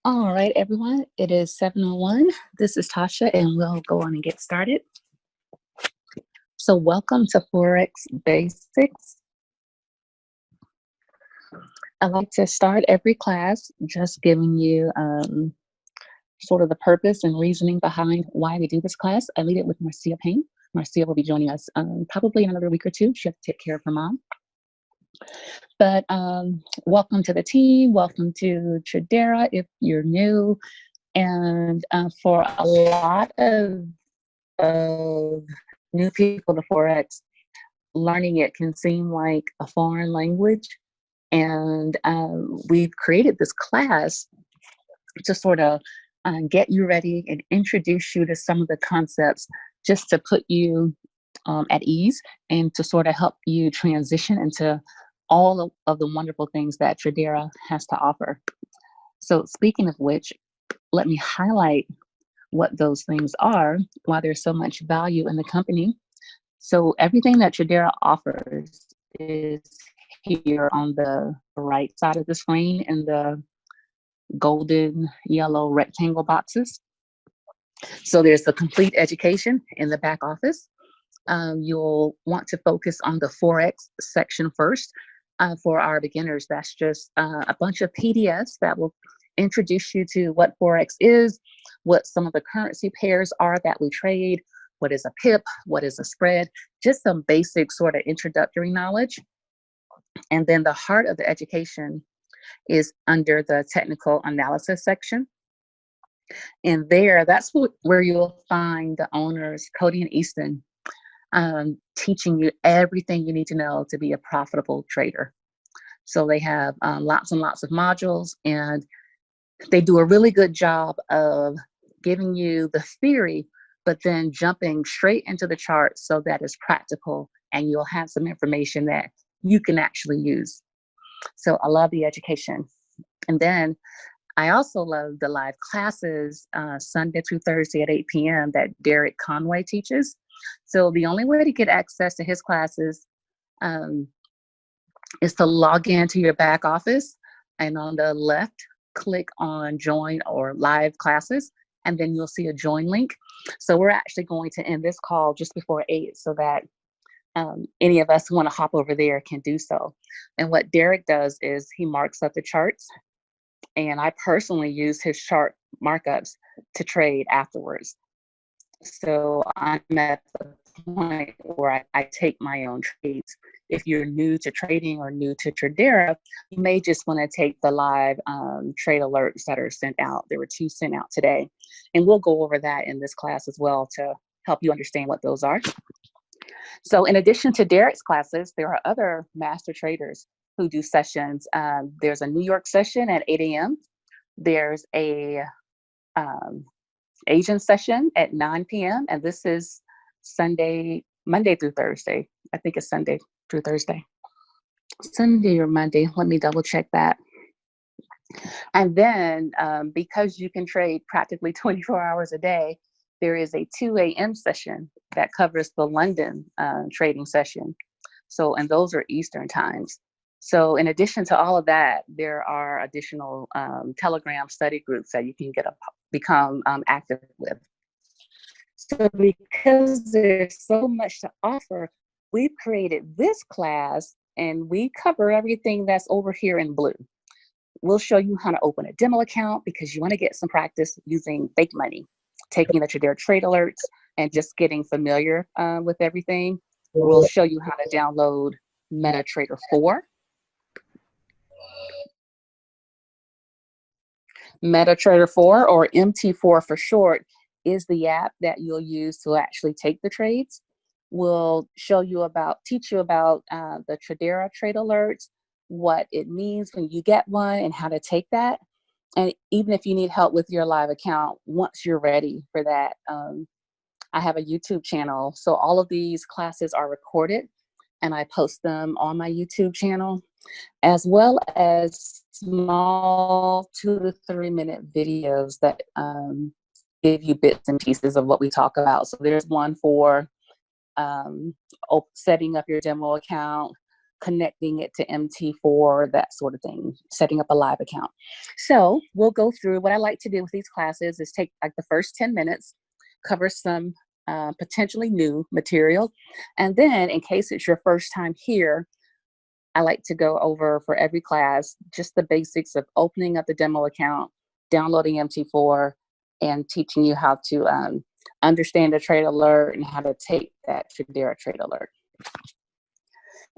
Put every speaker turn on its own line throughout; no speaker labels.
All right, everyone. It is 7:01. This is Tasha, and we'll go on and get started. So welcome to Forex Basics. I like to start every class just giving you sort of the purpose and reasoning behind why we do this class. I lead it with Marcia Payne. Marcia will be joining us probably in another week or two. She has to take care of her mom. But welcome to the team. Welcome to Tradera if you're new. And for a lot of new people to Forex, learning it can seem like a foreign language. And we've created this class to sort of get you ready and introduce you to some of the concepts just to put you at ease and to sort of help you transition into all of the wonderful things that Tradera has to offer. So speaking of which, let me highlight what those things are, why there's so much value in the company. So everything that Tradera offers is here on the right side of the screen in the golden yellow rectangle boxes. So there's the complete education in the back office. You'll want to focus on the Forex section first. For our beginners, that's just a bunch of PDFs that will introduce you to what Forex is, what some of the currency pairs are that we trade, what is a pip, what is a spread, just some basic sort of introductory knowledge. And then the heart of the education is under the technical analysis section. And there, that's where you'll find the owners, Cody and Easton, teaching you everything you need to know to be a profitable trader. So they have lots and lots of modules, and they do a really good job of giving you the theory, but then jumping straight into the chart so that it's practical and you'll have some information that you can actually use. So I love the education. And then I also love the live classes Sunday through Thursday at 8 p.m. that Derek Conway teaches. So the only way to get access to his classes is to log into your back office, and on the left, click on join or live classes, and then you'll see a join link. So we're actually going to end this call just before 8 so that any of us who want to hop over there can do so. And what Derek does is he marks up the charts, and I personally use his chart markups to trade afterwards. So I'm at the point where I take my own trades. If you're new to trading or new to Tradera, you may just want to take the live trade alerts that are sent out. There were 2 sent out today. And we'll go over that in this class as well to help you understand what those are. So in addition to Derek's classes, there are other master traders who do sessions. There's a New York session at 8 a.m. There's a Asian session at 9 p.m. And this is Monday through Thursday. I think it's Sunday through Thursday. Sunday or Monday, let me double check that. And then because you can trade practically 24 hours a day, there is a 2 a.m. session that covers the London trading session. So, and those are Eastern times. So in addition to all of that, there are additional Telegram study groups that you can become active with. So because there's so much to offer, we've created this class and we cover everything that's over here in blue. We'll show you how to open a demo account because you want to get some practice using fake money, taking the Tradera trade alerts and just getting familiar with everything. We'll show you how to download MetaTrader 4. MetaTrader 4, or MT4 for short, is the app that you'll use to actually take the trades. We'll teach you about the Tradera trade alerts, what it means when you get one and how to take that. And even if you need help with your live account, once you're ready for that, I have a YouTube channel. So all of these classes are recorded and I post them on my YouTube channel, as well as small 2 to 3 minute videos that give you bits and pieces of what we talk about. So there's one for setting up your demo account, connecting it to MT4, that sort of thing, setting up a live account. So we'll go through. What I like to do with these classes is take like the first 10 minutes, cover some potentially new material. And then in case it's your first time here, I like to go over for every class, just the basics of opening up the demo account, downloading MT4, and teaching you how to understand a trade alert and how to take that Tradera trade alert.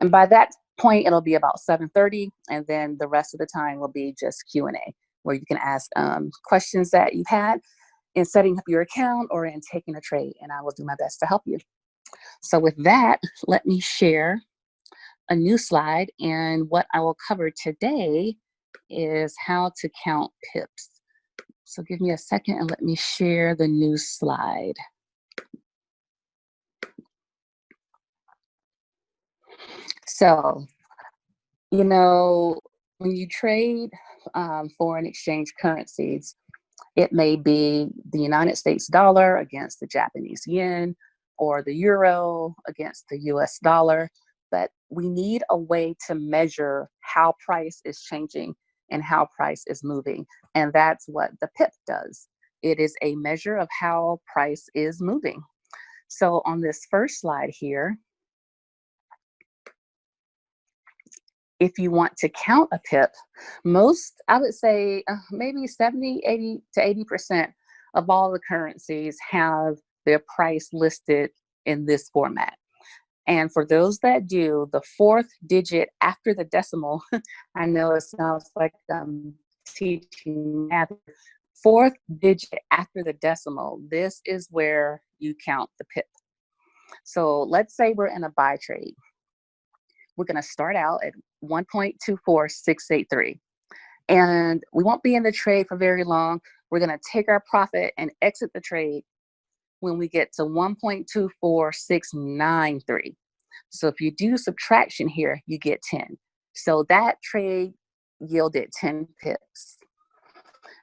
And by that point, it'll be about 7:30, and then the rest of the time will be just Q&A, where you can ask questions that you've had in setting up your account or in taking a trade, and I will do my best to help you. So with that, let me share a new slide, and what I will cover today is how to count pips. So give me a second and let me share the new slide. So, you know, when you trade foreign exchange currencies, it may be the United States dollar against the Japanese yen or the euro against the US dollar, but we need a way to measure how price is changing and how price is moving. And that's what the pip does. It is a measure of how price is moving. So on this first slide here, if you want to count a pip, most, I would say maybe 70, 80 to 80% of all the currencies have their price listed in this format. And for those that do, the fourth digit after the decimal, I know it sounds like I'm teaching math, fourth digit after the decimal, this is where you count the pip. So let's say we're in a buy trade. We're going to start out at 1.24683. And we won't be in the trade for very long. We're going to take our profit and exit the trade when we get to 1.24693. So if you do subtraction here, you get 10. So that trade yielded 10 pips.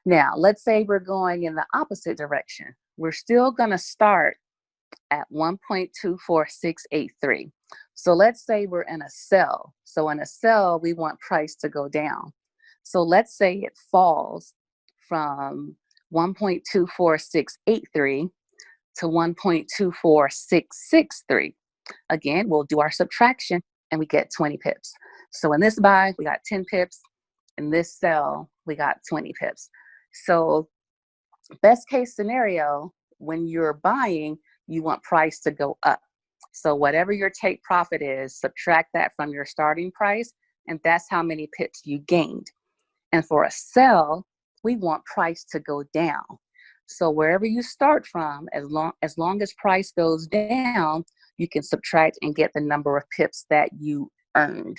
Now, let's say we're going in the opposite direction. We're still going to start at 1.24683. So let's say we're in a sell. So in a sell, we want price to go down. So let's say it falls from 1.24683 to 1.24663. Again, we'll do our subtraction and we get 20 pips. So in this buy, we got 10 pips. In this sell, we got 20 pips. So best case scenario, when you're buying, you want price to go up. So whatever your take profit is, subtract that from your starting price, and that's how many pips you gained. And for a sell, we want price to go down. So wherever you start from, as long as price goes down, you can subtract and get the number of pips that you earned.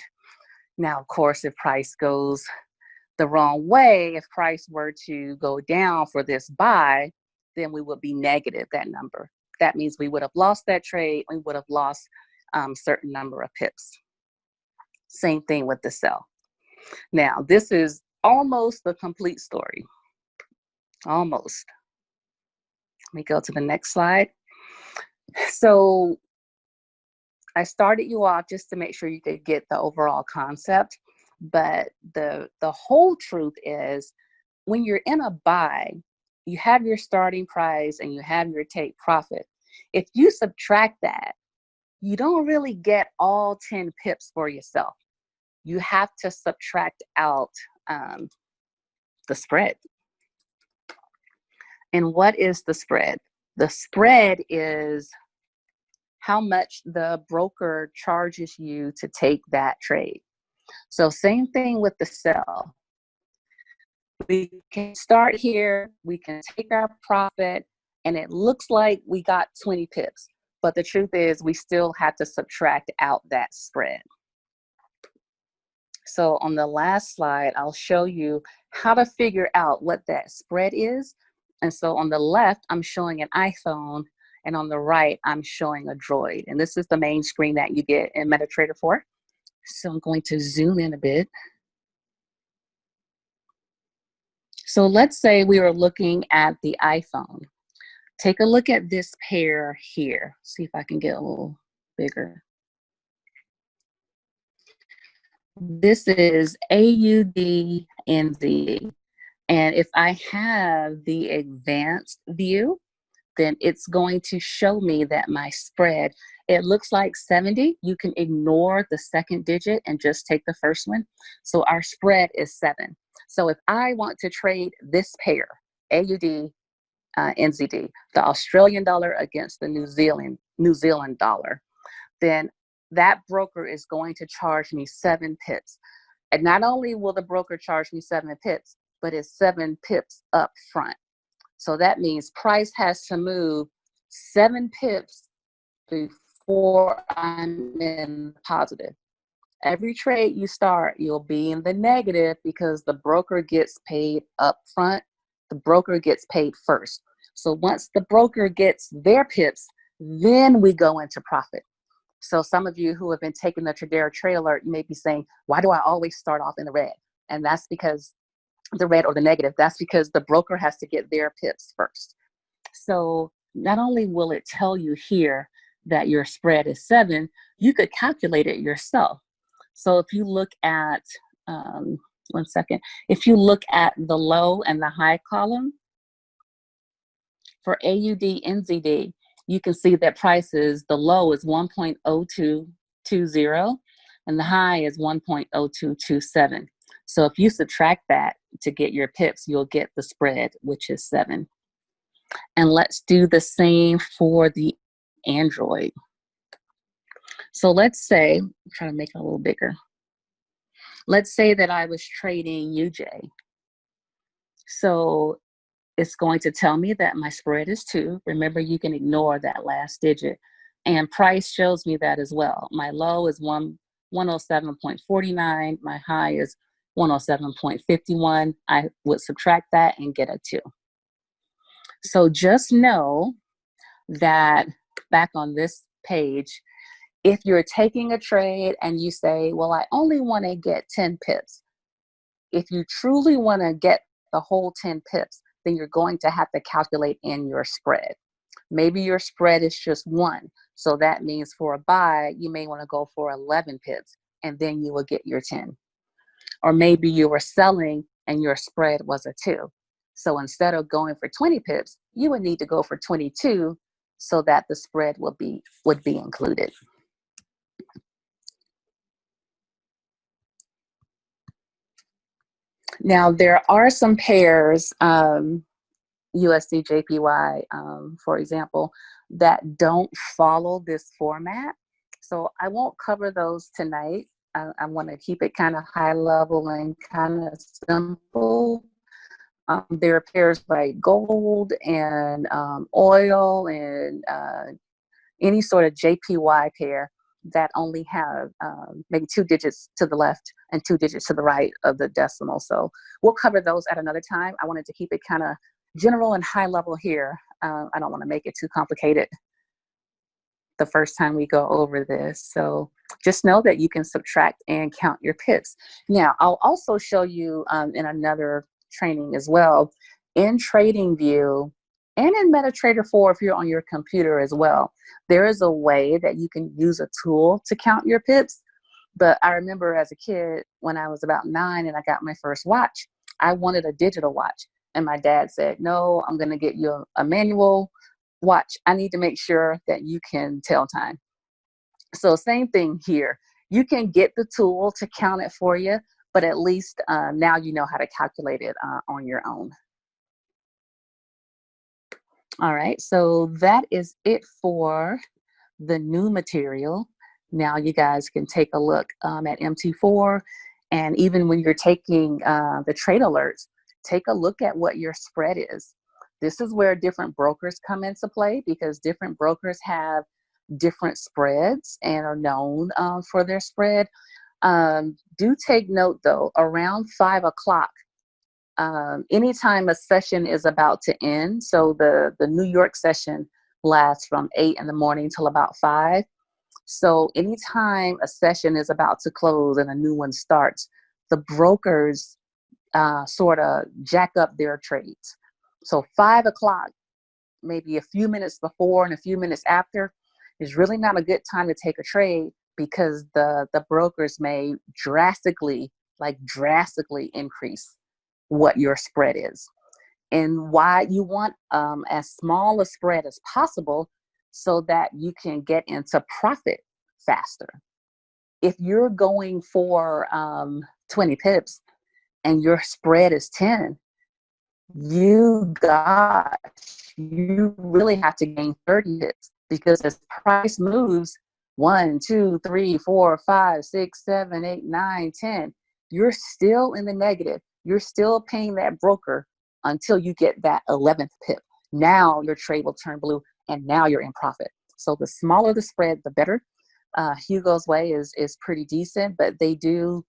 Now, of course, if price goes the wrong way, if price were to go down for this buy, then we would be negative that number. That means we would have lost that trade. We would have lost certain number of pips. Same thing with the sell. Now, this is almost the complete story. Almost. Let me go to the next slide. So I started you off just to make sure you could get the overall concept. But the whole truth is, when you're in a buy, you have your starting price and you have your take profit. If you subtract that, you don't really get all 10 pips for yourself. You have to subtract out the spread. And what is the spread? The spread is how much the broker charges you to take that trade. So same thing with the sell. We can start here, we can take our profit, and it looks like we got 20 pips. But the truth is, we still have to subtract out that spread. So on the last slide, I'll show you how to figure out what that spread is. And so on the left, I'm showing an iPhone, and on the right, I'm showing a Droid. And this is the main screen that you get in MetaTrader 4. So I'm going to zoom in a bit. So let's say we were looking at the iPhone. Take a look at this pair here. See if I can get a little bigger. This is AUD NZD. And if I have the advanced view, then it's going to show me that my spread, it looks like 70. You can ignore the second digit and just take the first one. So our spread is 7. So if I want to trade this pair, AUD NZD, the Australian dollar against the New Zealand dollar, then that broker is going to charge me 7 pips. And not only will the broker charge me 7 pips, but it's 7 pips up front. So that means price has to move 7 pips before I'm in positive. Every trade you start, you'll be in the negative because the broker gets paid up front. The broker gets paid first. So once the broker gets their pips, then we go into profit. So some of you who have been taking the Tradera Trade Alert, you may be saying, why do I always start off in the red? And that's because the red or the negative, that's because the broker has to get their pips first. So not only will it tell you here that your spread is 7, you could calculate it yourself. So if you look at, one second, if you look at the low and the high column for AUD NZD, you can see that prices, the low is 1.0220 and the high is 1.0227. So if you subtract that to get your pips, you'll get the spread, which is 7. And let's do the same for the Android. So let's say, I'm trying to make it a little bigger. Let's say that I was trading UJ. So it's going to tell me that my spread is 2. Remember, you can ignore that last digit. And price shows me that as well. My low is 107.49. My high is 107.51. I would subtract that and get a 2. So just know that back on this page, if you're taking a trade and you say, well, I only want to get 10 pips. If you truly want to get the whole 10 pips, then you're going to have to calculate in your spread. Maybe your spread is just 1. So that means for a buy, you may want to go for 11 pips and then you will get your 10. Or maybe you were selling and your spread was a 2. So instead of going for 20 pips, you would need to go for 22 so that the spread would be included. Now, there are some pairs, USD JPY, for example, that don't follow this format. So I won't cover those tonight. I want to keep it kind of high level and kind of simple. There are pairs like gold and oil and any sort of JPY pair that only have maybe 2 digits to the left and 2 digits to the right of the decimal. So we'll cover those at another time. I wanted to keep it kind of general and high level here. I don't want to make it too complicated the first time we go over this. So just know that you can subtract and count your pips. Now, I'll also show you in another training as well, in TradingView and in MetaTrader 4 if you're on your computer as well, there is a way that you can use a tool to count your pips. But I remember as a kid, when I was about 9 and I got my first watch, I wanted a digital watch. And my dad said, no, I'm going to get you a manual watch. I need to make sure that you can tell time. So same thing here. You can get the tool to count it for you, but at least now you know how to calculate it on your own. All right, so that is it for the new material. Now you guys can take a look at MT4, and even when you're taking the trade alerts, take a look at what your spread is. This is where different brokers come into play because different brokers have different spreads and are known for their spread. Do take note though, around 5 o'clock, anytime a session is about to end, so the New York session lasts from 8 in the morning till about 5. So anytime a session is about to close and a new one starts, the brokers sort of jack up their trades. So 5 o'clock, maybe a few minutes before and a few minutes after, is really not a good time to take a trade because the brokers may drastically increase what your spread is. And why you want as small a spread as possible so that you can get into profit faster. If you're going for 20 pips and your spread is 10, you really have to gain 30 pips, because as price moves 1, 2, 3, 4, 5, 6, 7, 8, 9, 10, you're still in the negative. You're still paying that broker until you get that 11th pip. Now your trade will turn blue, and now you're in profit. So the smaller the spread, the better. Hugo's Way is pretty decent, but they do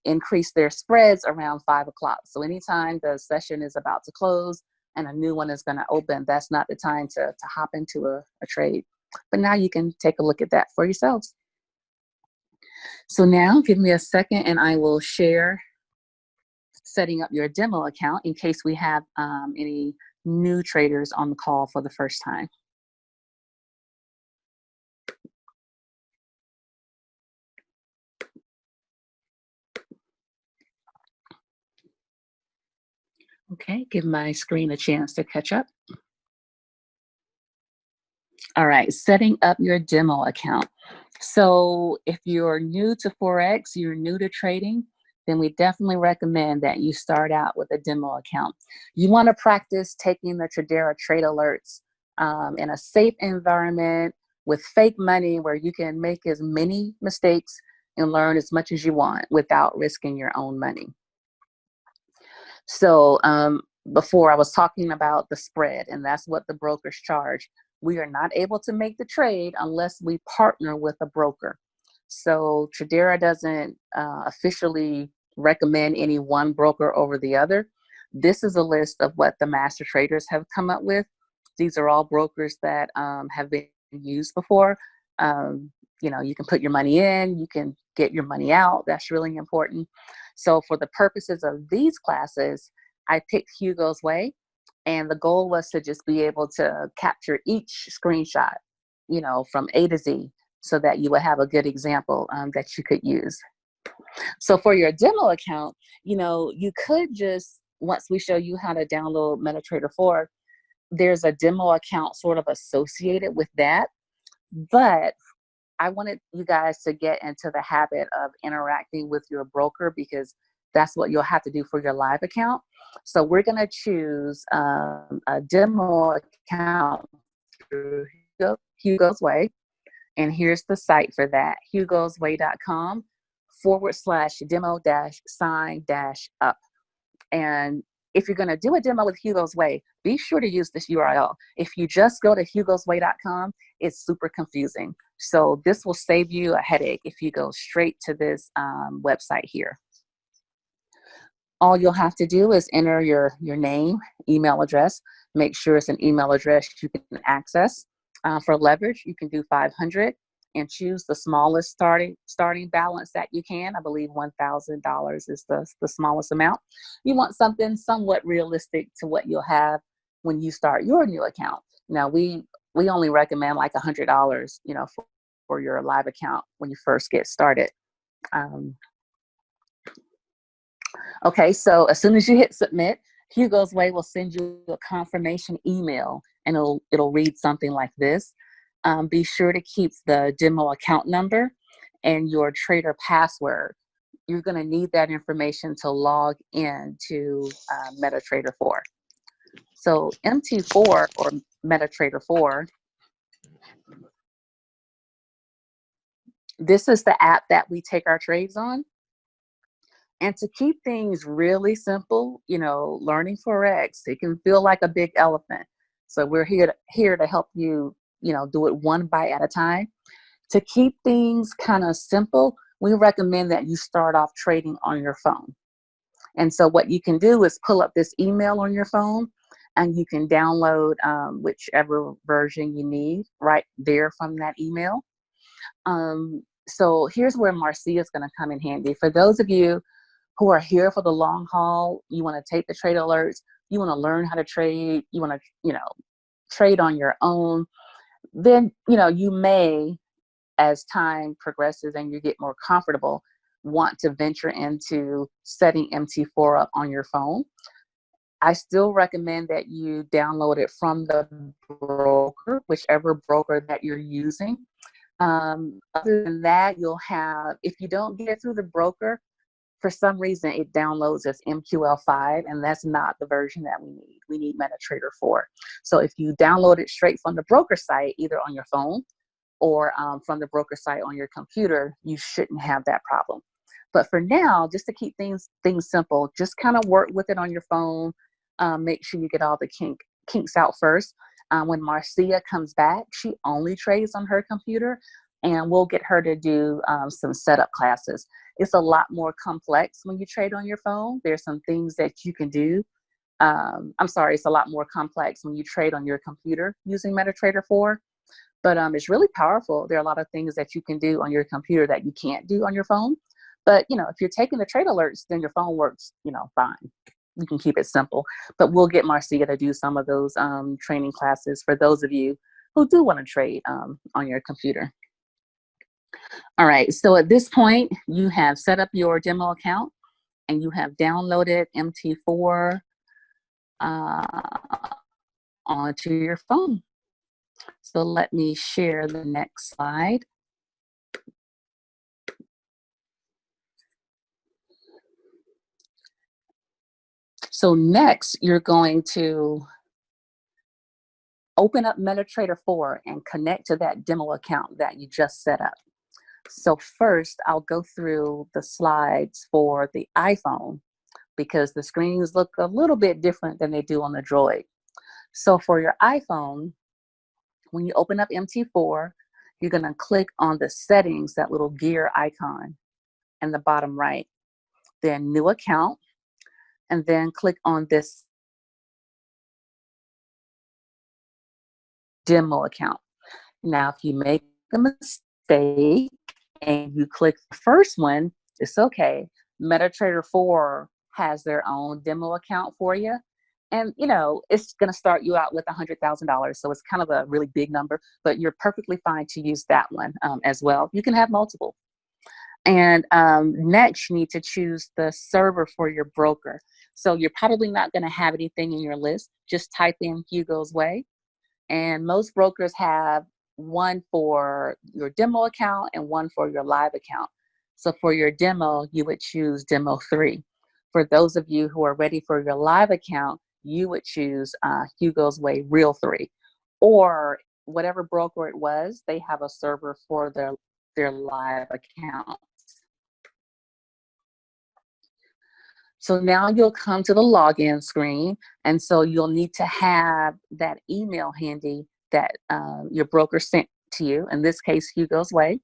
increase their spreads around 5 o'clock. So anytime the session is about to close and a new one is going to open, that's not the time to hop into a trade. But now you can take a look at that for yourselves. So now give me a second and I will share setting up your demo account in case we have any new traders on the call for the first time. Okay, give my screen a chance to catch up. All right, setting up your demo account. So if you're new to Forex, you're new to trading, then we definitely recommend that you start out with a demo account. You want to practice taking the Tradera trade alerts in a safe environment with fake money where you can make as many mistakes and learn as much as you want without risking your own money. So before I was talking about the spread, and that's what the brokers charge. We are not able to make the trade unless we partner with a broker. So Tradera doesn't officially recommend any one broker over the other. This is a list of what the master traders have come up with. These are all brokers that have been used before. You know, you can put your money in, you can get your money out. That's really important. So for the purposes of these classes, I picked Hugo's Way, and the goal was to just be able to capture each screenshot, you know, from A to Z, so that you would have a good example that you could use. So for your demo account, you know, you could just, once we show you how to download MetaTrader 4, there's a demo account sort of associated with that. But I wanted you guys to get into the habit of interacting with your broker, because that's what you'll have to do for your live account. So we're going to choose a demo account through Hugo's Way. And here's the site for that, hugosway.com/demo-sign-up. And if you're going to do a demo with Hugo's Way, be sure to use this URL. If you just go to hugosway.com, it's super confusing. So this will save you a headache if you go straight to this website here. All you'll have to do is enter your name, email address. Make sure it's an email address you can access. For leverage, you can do 500 and choose the smallest starting balance that you can. I believe $1,000 is the smallest amount. You want something somewhat realistic to what you'll have when you start your new account. Now, we only recommend like $100, you know, for your live account when you first get started. Okay, so as soon as you hit submit, Hugo's Way will send you a confirmation email, and it'll read something like this. Be sure to keep the demo account number and your trader password. You're going to need that information to log in to MetaTrader 4. So MT4 or MetaTrader 4, this is the app that we take our trades on. And to keep things really simple, you know, learning Forex, it can feel like a big elephant. So we're here to help you, you know, do it one bite at a time. To keep things kind of simple, we recommend that you start off trading on your phone. And so what you can do is pull up this email on your phone, and you can download whichever version you need right there from that email. So here's where Marcia is going to come in handy. For those of you who are here for the long haul, you want to take the trade alerts, you want to learn how to trade, you want to, you know, trade on your own, then, you know, you may as time progresses and you get more comfortable, want to venture into setting MT4 up on your phone, I still recommend that you download it from the broker, whichever broker that you're using. Other than that, you'll have, if you don't get it through the broker, for some reason it downloads as MQL5, and that's not the version that we need. We need MetaTrader 4. So if you download it straight from the broker site, either on your phone or from the broker site on your computer, you shouldn't have that problem. But for now, just to keep things simple, just kind of work with it on your phone. Make sure you get all the kinks out first. When Marcia comes back, she only trades on her computer, and we'll get her to do some setup classes. It's a lot more complex when you trade on your phone. There's some things that you can do. It's a lot more complex when you trade on your computer using MetaTrader 4. But it's really powerful. There are a lot of things that you can do on your computer that you can't do on your phone. But, if you're taking the trade alerts, then your phone works, fine. You can keep it simple. But we'll get Marcia to do some of those training classes for those of you who do want to trade on your computer. All right, so at this point, you have set up your demo account and you have downloaded MT4 onto your phone. So let me share the next slide. So next, you're going to open up MetaTrader 4 and connect to that demo account that you just set up. So first, I'll go through the slides for the iPhone because the screens look a little bit different than they do on the Droid. So for your iPhone, when you open up MT4, you're going to click on the settings, that little gear icon in the bottom right, then new account, and then click on this demo account. Now, if you make a mistake and you click the first one, it's okay. MetaTrader 4 has their own demo account for you. And, it's going to start you out with $100,000. So it's kind of a really big number, but you're perfectly fine to use that one as well. You can have multiple. And next, you need to choose the server for your broker. So you're probably not going to have anything in your list. Just type in Hugo's Way. And most brokers have one for your demo account and one for your live account. So for your demo, you would choose Demo 3. For those of you who are ready for your live account, you would choose Hugo's Way Real 3. Or whatever broker it was, they have a server for their live account. So now you'll come to the login screen, and so you'll need to have that email handy that your broker sent to you, in this case, Hugo's Way.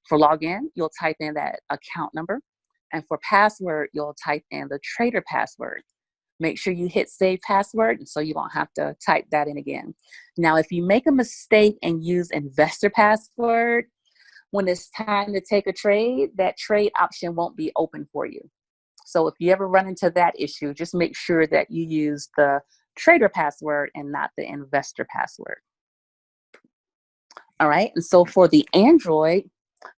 For login, you'll type in that account number, and for password, you'll type in the trader password. Make sure you hit save password so you won't have to type that in again. Now, if you make a mistake and use investor password, when it's time to take a trade, that trade option won't be open for you. So if you ever run into that issue, just make sure that you use the trader password and not the investor password. All right, and so for the Android,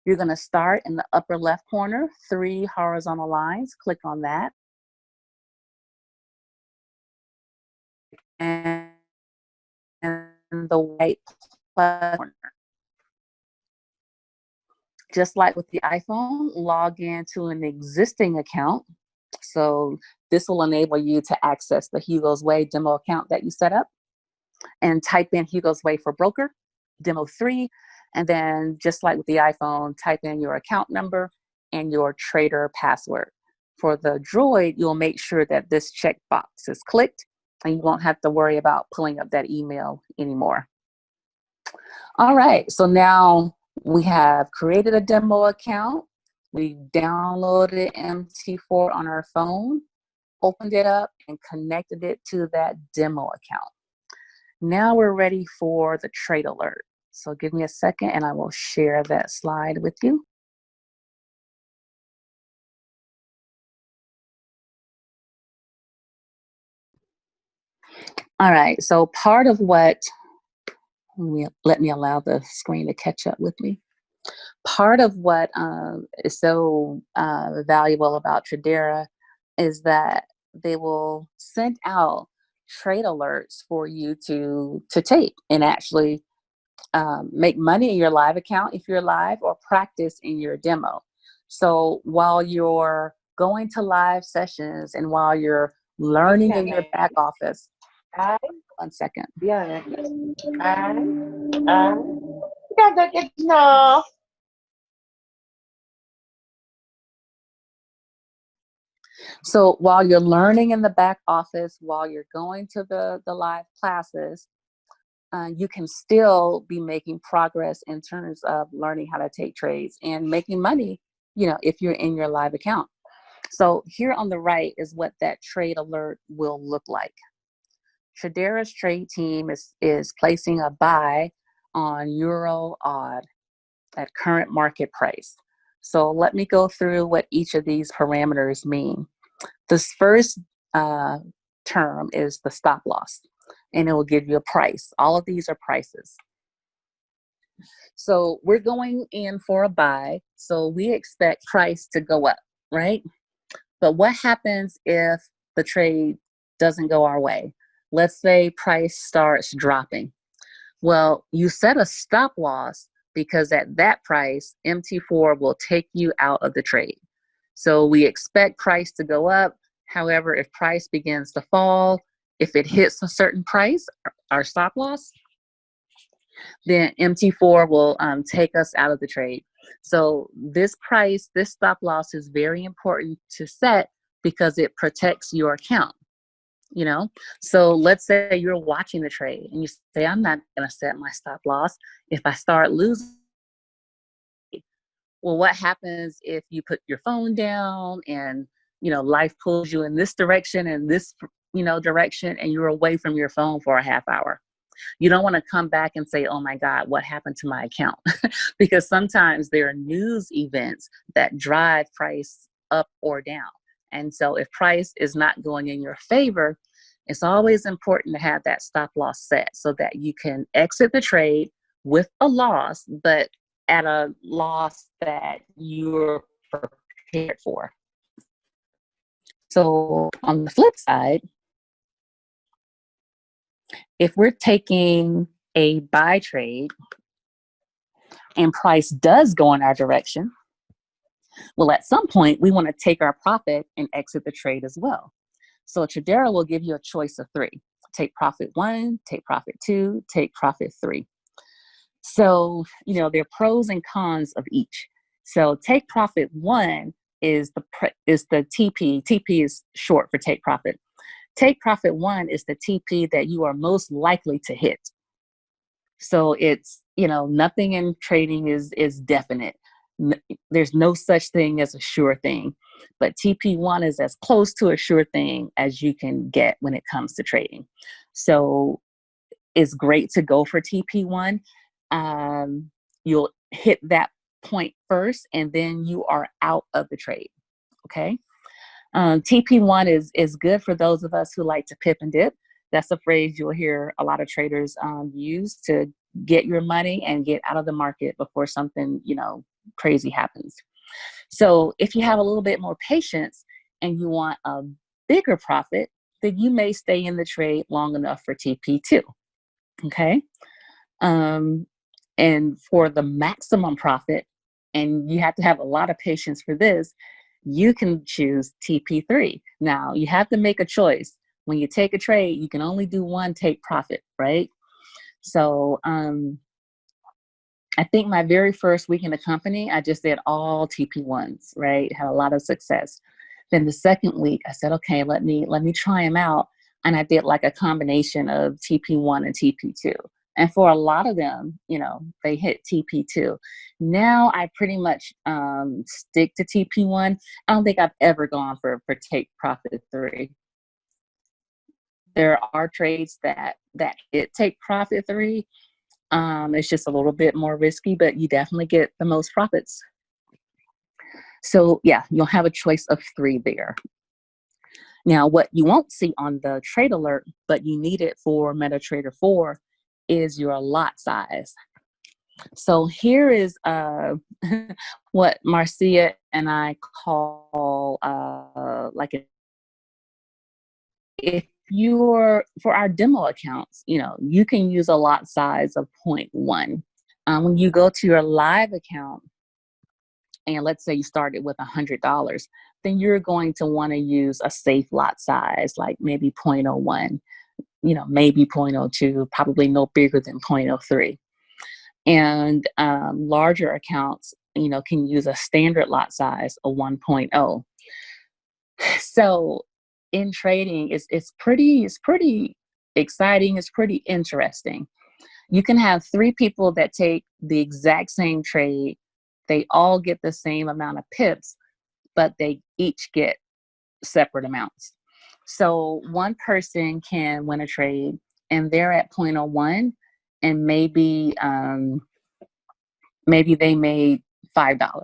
you're going to start in the upper left corner, 3 horizontal lines. Click on that. And the white plus corner. Just like with the iPhone, log into an existing account. So this will enable you to access the Hugo's Way demo account that you set up, and type in Hugo's Way for broker, Demo 3, and then just like with the iPhone, type in your account number and your trader password. For the Droid, you'll make sure that this checkbox is clicked, and you won't have to worry about pulling up that email anymore. All right, so now we have created a demo account. We downloaded MT4 on our phone, opened it up, and connected it to that demo account. Now we're ready for the trade alert. So give me a second and I will share that slide with you. All right, so part of what, let me allow the screen to catch up with me. Part of what is so valuable about Tradera is that they will send out trade alerts for you to take and actually make money in your live account if you're live, or practice in your demo. So while you're going to live sessions and while you're learning in your back office,
Ay,
1 second.
yan. Ay. Dadagdag na.
So while you're learning in the back office, while you're going to the live classes, you can still be making progress in terms of learning how to take trades and making money, if you're in your live account. So here on the right is what that trade alert will look like. Tradera's trade team is placing a buy on Euro odd at current market price. So let me go through what each of these parameters mean. This first term is the stop loss, and it will give you a price. All of these are prices. So we're going in for a buy, so we expect price to go up, right? But what happens if the trade doesn't go our way? Let's say price starts dropping. Well, you set a stop loss because at that price, MT4 will take you out of the trade. So we expect price to go up. However, if price begins to fall, if it hits a certain price, our stop loss, then MT4 will take us out of the trade. So this stop loss is very important to set because it protects your account. So let's say you're watching the trade and you say, I'm not going to set my stop loss. If I start losing, well, what happens if you put your phone down and life pulls you in this direction and this direction, and you're away from your phone for a half hour? You don't want to come back and say, oh my God, what happened to my account? Because sometimes there are news events that drive price up or down. And so if price is not going in your favor, it's always important to have that stop loss set so that you can exit the trade with a loss, but at a loss that you're prepared for. So on the flip side, if we're taking a buy trade and price does go in our direction, well, at some point, we want to take our profit and exit the trade as well. So Tradera will give you a choice of 3. Take profit 1, take profit 2, take profit 3. So, there are pros and cons of each. So take profit 1 is the TP. TP is short for take profit. Take profit 1 is the TP that you are most likely to hit. So it's, nothing in trading is definite. There's no such thing as a sure thing, but TP1 is as close to a sure thing as you can get when it comes to trading. So it's great to go for TP1. You'll hit that point first, and then you are out of the trade. Okay. TP1 is good for those of us who like to pip and dip. That's a phrase you'll hear a lot of traders use to get your money and get out of the market before something, crazy happens. So if you have a little bit more patience and you want a bigger profit, then you may stay in the trade long enough for TP2. Okay. And for the maximum profit, and you have to have a lot of patience for this, you can choose TP3. Now, you have to make a choice. When you take a trade, you can only do one take profit, right? So I think my very first week in the company, I just did all TP1s, right? Had a lot of success. Then the second week, I said, okay, let me try them out. And I did like a combination of TP1 and TP2. And for a lot of them, they hit TP2. Now I pretty much stick to TP1. I don't think I've ever gone for take profit 3. There are trades that hit take profit 3. It's just a little bit more risky, but you definitely get the most profits. So yeah, you'll have a choice of 3 there. Now, what you won't see on the trade alert, but you need it for MetaTrader 4, is your lot size. So here is what Marcia and I call like if you're for our demo accounts, you can use a lot size of 0.1. When you go to your live account, and let's say you started with $100, then you're going to want to use a safe lot size, like maybe 0.01, maybe 0.02, probably no bigger than 0.03. And larger accounts, can use a standard lot size of 1.0. So in trading, it's pretty exciting. It's pretty interesting. You can have 3 people that take the exact same trade. They all get the same amount of pips, but they each get separate amounts. So one person can win a trade and they're at 0.01, and maybe they made $5.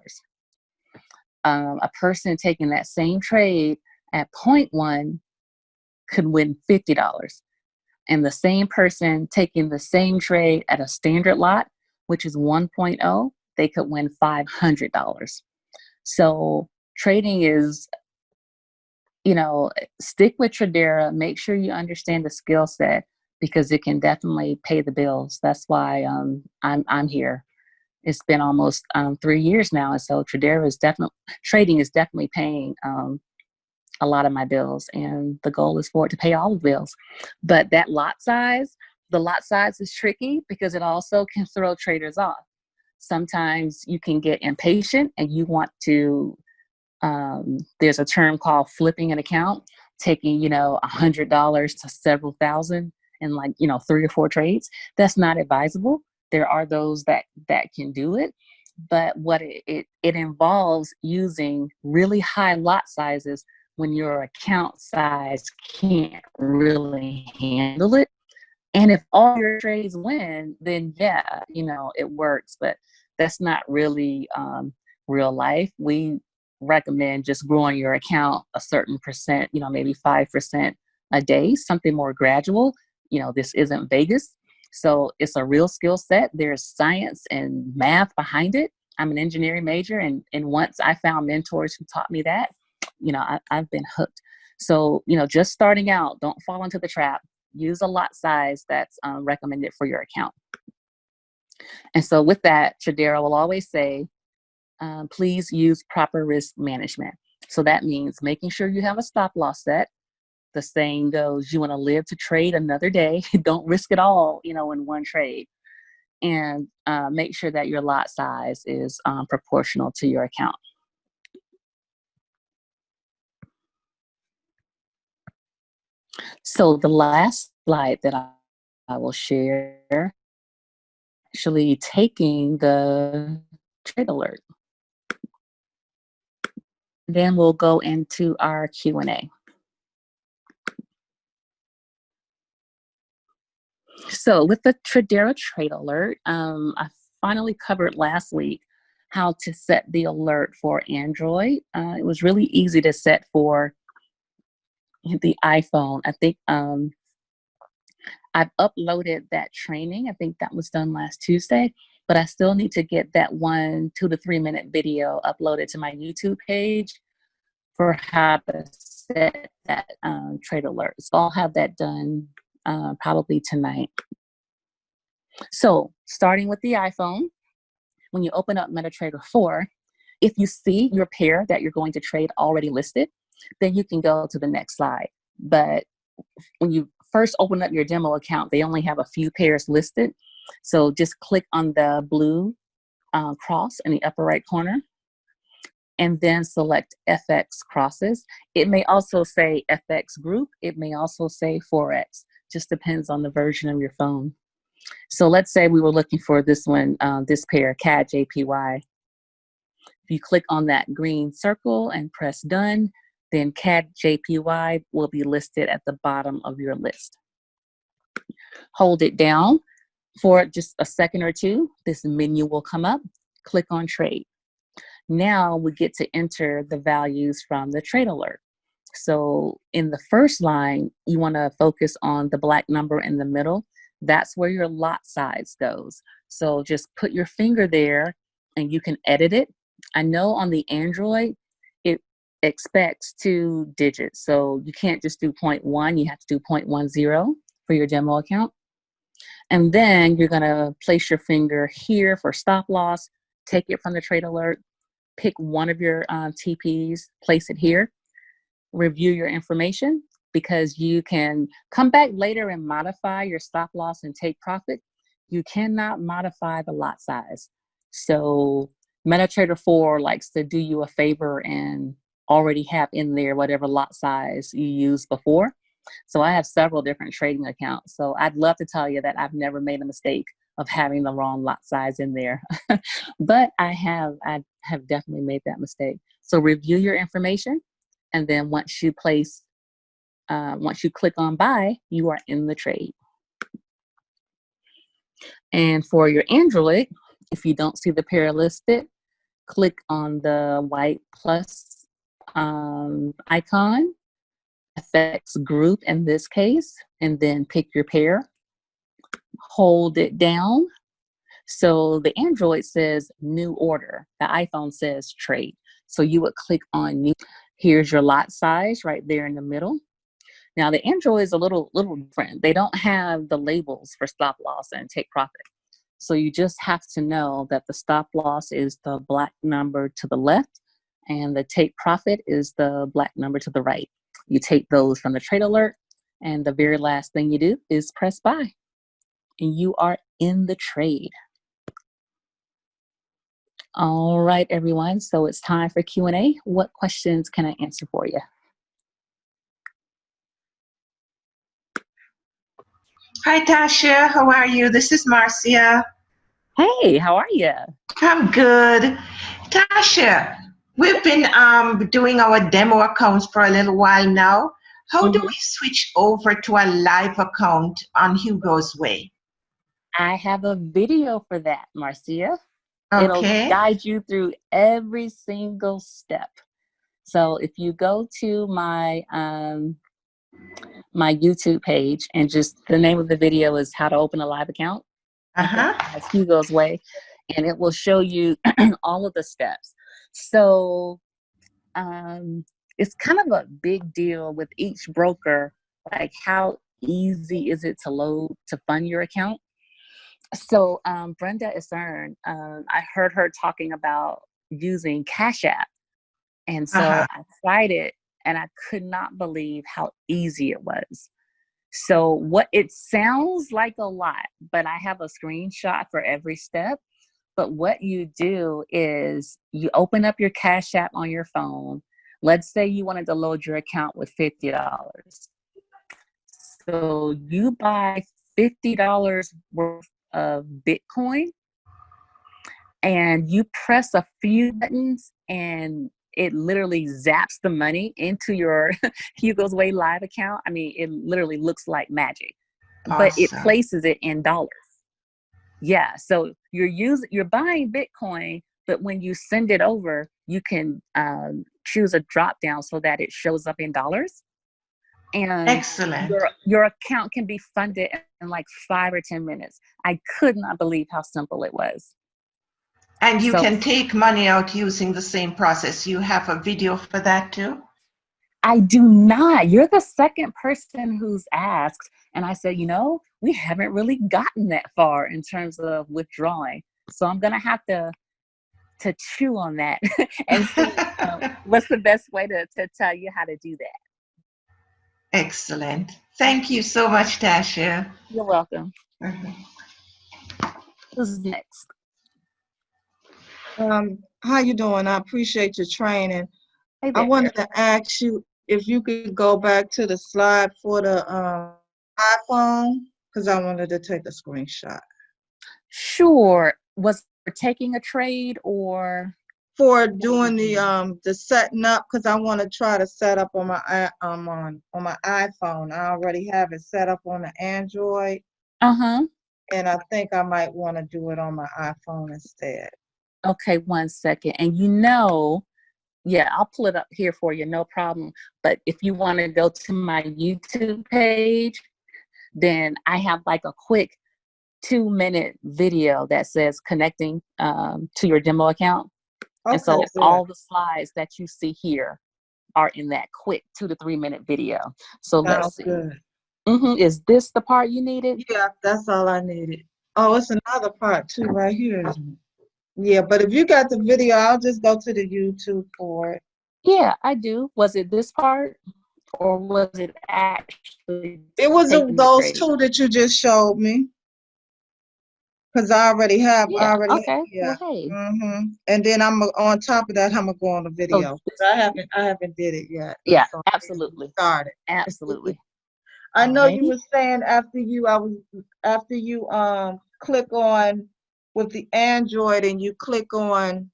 A person taking that same trade at 0.1 could win $50. And the same person taking the same trade at a standard lot, which is 1.0, they could win $500. So trading is, stick with Tradera. Make sure you understand the skill set, because it can definitely pay the bills. That's why I'm here. It's been almost 3 years now, and so trading is definitely paying a lot of my bills, and the goal is for it to pay all the bills. But the lot size is tricky because it also can throw traders off. Sometimes you can get impatient and you want to, there's a term called flipping an account, taking, $100 to several thousand in 3 or 4 trades. That's not advisable. There are those that can do it, but what it involves using really high lot sizes when your account size can't really handle it. And if all your trades win, then yeah, it works, but that's not really real life. We recommend just growing your account a certain percent, maybe 5% a day, something more gradual. This isn't Vegas. So it's a real skill set. There's science and math behind it. I'm an engineering major, and once I found mentors who taught me that, I've been hooked. So, just starting out, don't fall into the trap. Use a lot size that's recommended for your account. And so with that, Tradera will always say, please use proper risk management. So that means making sure you have a stop loss set. The saying goes, you want to live to trade another day. Don't risk it all, in one trade. And make sure that your lot size is proportional to your account. So the last slide that I will share, actually taking the trade alert. Then we'll go into our Q&A. So with the Tradera trade alert, I finally covered last week how to set the alert for Android. It was really easy to set for the iPhone. I think I've uploaded that training. I think that was done last Tuesday, but I still need to get that 1 2 to 3 minute video uploaded to my YouTube page for how to set that trade alert. So I'll have that done probably tonight. So starting with the iPhone, when you open up MetaTrader 4, if you see your pair that you're going to trade already listed, then you can go to the next slide. But when you first open up your demo account, they only have a few pairs listed. So just click on the blue cross in the upper right corner, and then select FX crosses. It may also say FX group. It may also say Forex. Just depends on the version of your phone. So let's say we were looking for this one, this pair, CAD JPY. If you click on that green circle and press done, then CAD JPY will be listed at the bottom of your list. Hold it down for just a second or two. This menu will come up. Click on trade. Now we get to enter the values from the trade alert. So in the first line, you want to focus on the black number in the middle. that's where your lot size goes. So just put your finger there and you can edit it. I know on the Android, it expects 2 digits. So you can't just do 0.1, you have to do 0.10 for your demo account. And then you're gonna place your finger here for stop loss, take it from the trade alert, pick one of your TPs, place it here, review your information, because you can come back later and modify your stop loss and take profit. You cannot modify the lot size. So MetaTrader 4 likes to do you a favor and already have in there whatever lot size you used before. So I have several different trading accounts. So I'd love to tell you that I've never made a mistake of having the wrong lot size in there. But I have definitely made that mistake. So review your information. And then once you click on buy, you are in the trade. And for your Android, if you don't see the pair listed, click on the white plus icon, FX group in this case, and then pick your pair, hold it down. So the Android says new order, the iPhone says trade. So you would click on new. Here's your lot size right there in the middle. Now the Android is a little different. They don't have the labels for stop loss and take profit. So you just have to know that the stop loss is the black number to the left and the take profit is the black number to the right. You take those from the trade alert, and the very last thing you do is press buy, and you are in the trade. All right, everyone. So it's time for Q&A. What questions can I answer for you?
Hi, Tasha. How are you? This is Marcia.
Hey, how are you?
I'm good. Tasha, we've been doing our demo accounts for a little while now. How do we switch over to a live account on Hugo's Way?
I have a video for that, Marcia.
Okay.
It'll guide you through every single step. So if you go to my my YouTube page, and just the name of the video is how to open a live account. That's Hugo's Way, and it will show you all of the steps. So it's kind of a big deal with each broker, like how easy is it to load to fund your account. So Brenda Isern, I heard her talking about using Cash App, and so I tried it and I could not believe how easy it was. So what it sounds like a lot, but I have a screenshot for every step. But what you do is you open up your Cash App on your phone. Let's say you wanted to load your account with $50. So you buy $50 worth of Bitcoin, and you press a few buttons, and it literally zaps the money into your Hugo's Way live account. I mean, it literally looks like magic, but it places it in dollars. Yeah, so you're buying Bitcoin, but when you send it over, you can choose a drop down so that it shows up in dollars. And
excellent.
Your account can be funded in like 5 or 10 minutes. I could not believe how simple it was.
And you can take money out using the same process. You have a video for that too?
I do not. You're the second person who's asked. And I said, we haven't really gotten that far in terms of withdrawing. So I'm going to have to chew on that and see what's the best way to tell you how to do that.
Excellent. Thank you so much, Tasha.
You're welcome. Who's next?
How you doing? I appreciate your training.
Hey,
I wanted to ask you if you could go back to the slide for the iPhone, because I wanted to take a screenshot.
Sure. Was for taking a trade or
for doing the setting up? Because I want to try to set up on my on my iPhone. I already have it set up on the Android. And I think I might want to do it on my iPhone instead.
Okay, 1 second. And yeah, I'll pull it up here for you, no problem. But if you want to go to my YouTube page, then I have like a quick 2-minute video that says connecting to your demo account. And so all the slides that you see here are in that quick 2 to 3 minute video. So let's see.
Good.
Is this the part you needed?
Yeah, that's all I needed. Oh, it's another part too right here, isn't it? Yeah, but if you got the video, I'll just go to the YouTube for it.
Yeah, I do. Was it this part, or was it actually?
It was those two that you just showed me. Because I already have.
Yeah. Okay.
Yeah.
Well, hey.
And then I'm on top of that. I'm gonna go on the video. I haven't did it yet.
Yeah, absolutely.
Started.
Absolutely.
I know you were saying after you click on with the Android and you click on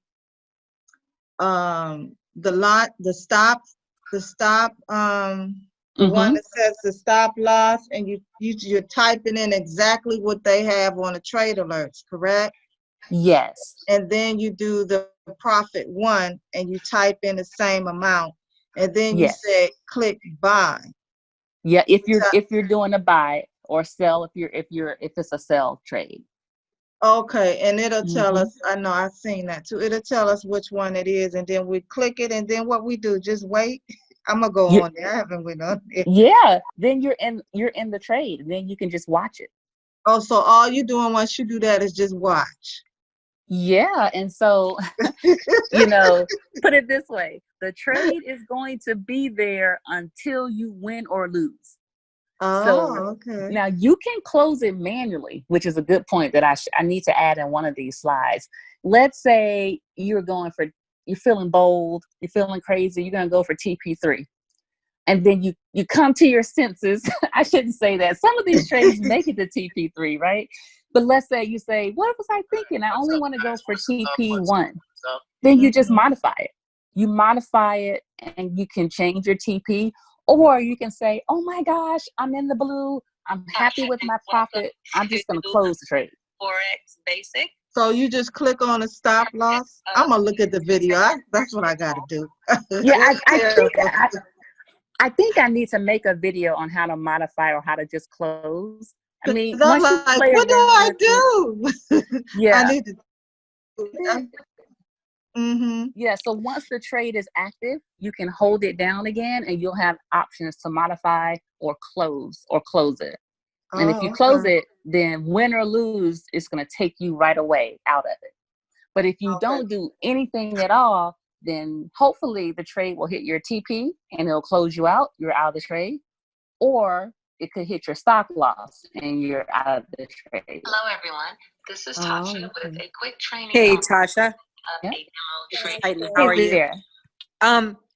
the stop the one that says the stop loss, and you're typing in exactly what they have on the trade alerts, correct?
Yes.
And then you do the profit one and you type in the same amount, and then you say click buy.
Yeah, if you're doing a buy or sell, if it's a sell trade.
Okay, and it'll tell us. I know I've seen that too. It'll tell us which one it is, and then we click it, and then what we do, just wait. I'm gonna go on there. I haven't went on there.
Yeah, then you're in the trade. Then you can just watch it.
Oh, so all you're doing once you do that is just watch.
Yeah, and so put it this way: the trade is going to be there until you win or lose.
Okay.
Now you can close it manually, which is a good point that I need to add in one of these slides. Let's say you're feeling bold, you're feeling crazy, you're going to go for TP3. And then you come to your senses. I shouldn't say that. Some of these trades make it to TP3, right? But let's say you say, what was I thinking? I only want to go for TP1. Then you just modify it. You modify it and you can change your TP. Or you can say, oh my gosh, I'm in the blue. I'm happy with my profit. I'm just going to close the trade.
ForexBasics.
So you just click on the stop loss. I'm going to look at the video. That's what I got to do.
Yeah, I think I need to make a video on how to modify or how to just close. I mean, once you play
what do I do?
Yeah.
I need to.
Yeah, so once the trade is active, you can hold it down again and you'll have options to modify or close it. And if you close it, then win or lose, it's going to take you right away out of it. But if you don't do anything at all, then hopefully the trade will hit your TP and it'll close you out. You're out of the trade. Or it could hit your stop loss and you're out of the trade.
Hello, everyone. This is Tasha with a quick training.
Hey, Tasha.
How are you?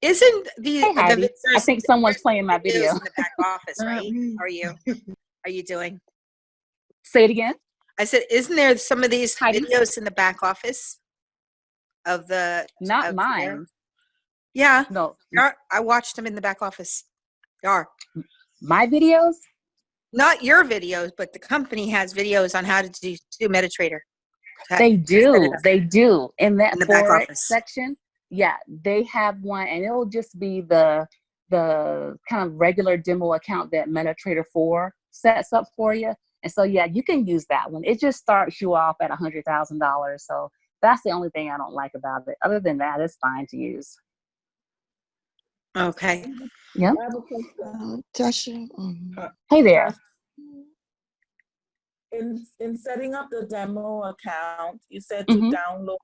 Isn't the
I think someone's playing my video
in the back office, right? How are you? How are you doing?
Say it again.
I said, isn't there some of these videos in the back office of the?
Not mine.
Yeah.
No.
I watched them in the back office. They are.
My videos?
Not your videos, but the company has videos on how to do MetaTrader.
They do. In that
in the
Forex
back office
section. Yeah, they have one, and it'll just be the kind of regular demo account that MetaTrader 4 sets up for you. And so, yeah, you can use that one. It just starts you off at $100,000. So that's the only thing I don't like about it. Other than that, it's fine to use.
Okay.
Yeah.
Tasha.
Hey there.
In setting up the demo account, you said to download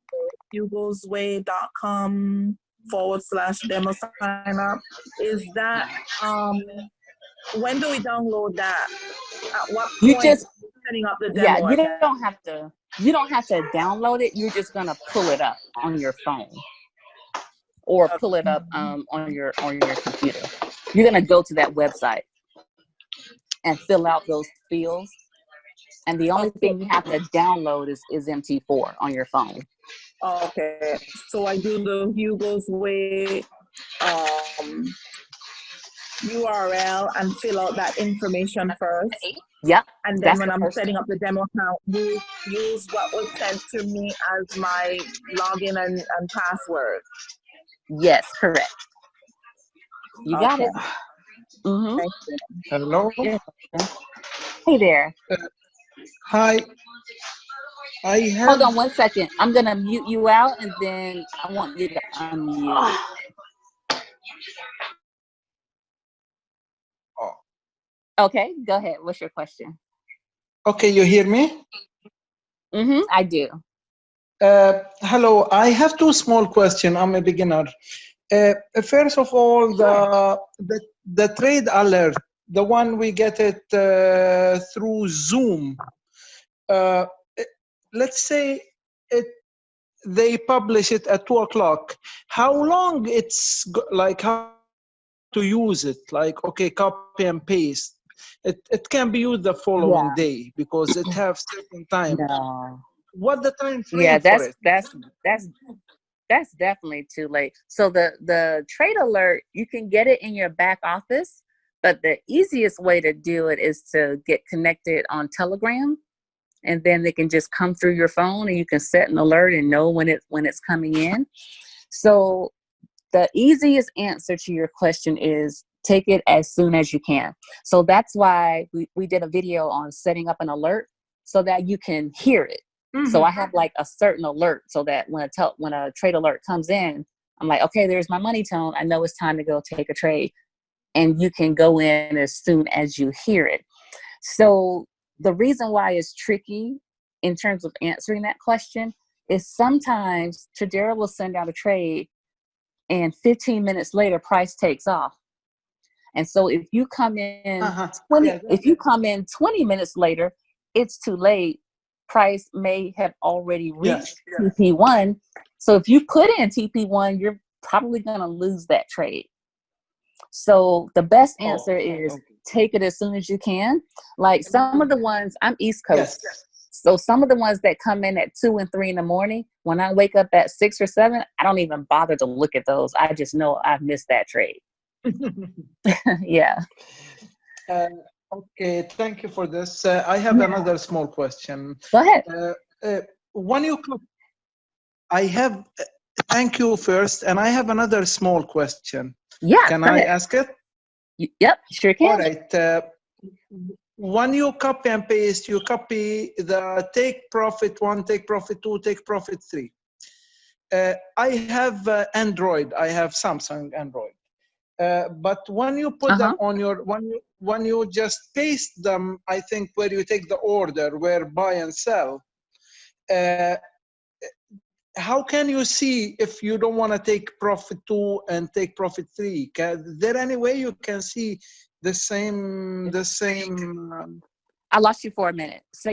hugosway.com/demo sign up. Is that when do we download that? At what point setting up the demo?
Yeah, you don't have to download it. You're just gonna pull it up on your phone or pull it up on your computer. You're gonna go to that website and fill out those fields. And the only thing you have to download is MT4 on your phone.
Okay. So I do the Hugo's Way URL and fill out that information first.
Yep.
And then when I'm setting up the demo account, use what was sent to me as my login and password.
Yes, correct. You got it.
Hello.
Yeah. Hey there.
Hi. I have.
Hold on one second. I'm gonna mute you out, and then I want you to unmute.
Oh,
Okay, go ahead. What's your question?
okay, you hear me?
I do.
Hello. I have two small questions. I'm a beginner. First of all, the trade alert, the one we get it through Zoom. Let's say they publish it at 2 o'clock. How long like how to use it? Like, okay, copy and paste. It can be used the following
Yeah.
day because it have certain time.
No.
What the time frame
Yeah,
for it?
that's definitely too late. So the trade alert, you can get it in your back office, but the easiest way to do it is to get connected on Telegram, and then they can just come through your phone, and you can set an alert and know when it's coming in. So the easiest answer to your question is take it as soon as you can. So that's why we did a video on setting up an alert so that you can hear it. So I have like a certain alert so that when a trade alert comes in, I'm like, okay, there's my money tone. I know it's time to go take a trade. And you can go in as soon as you hear it. So the reason why it's tricky in terms of answering that question is sometimes Tradera will send out a trade and 15 minutes later price takes off. And so if you come in 20 minutes later, it's too late. Price may have already reached TP1. So if you put in TP1, you're probably going to lose that trade. So the best answer is take it as soon as you can. Like some of the ones, I'm East Coast.
Yes.
So some of the ones that come in at 2 and 3 in the morning, when I wake up at 6 or 7, I don't even bother to look at those. I just know I've missed that trade. Yeah.
Okay, thank you for this. I have another small question.
Go ahead.
When you thank you first, and I have another small question.
Yeah.
Can I ask it?
Yep, sure can.
All right. When you copy and paste, you copy the take profit 1, take profit 2, take profit 3. I have Android. I have Samsung Android. But when you put them on your, when you just paste them, I think where you take the order, where buy and sell, how can you see if you don't want to take profit 2 and take profit 3? Is there any way you can see the same?
I lost you for a minute. So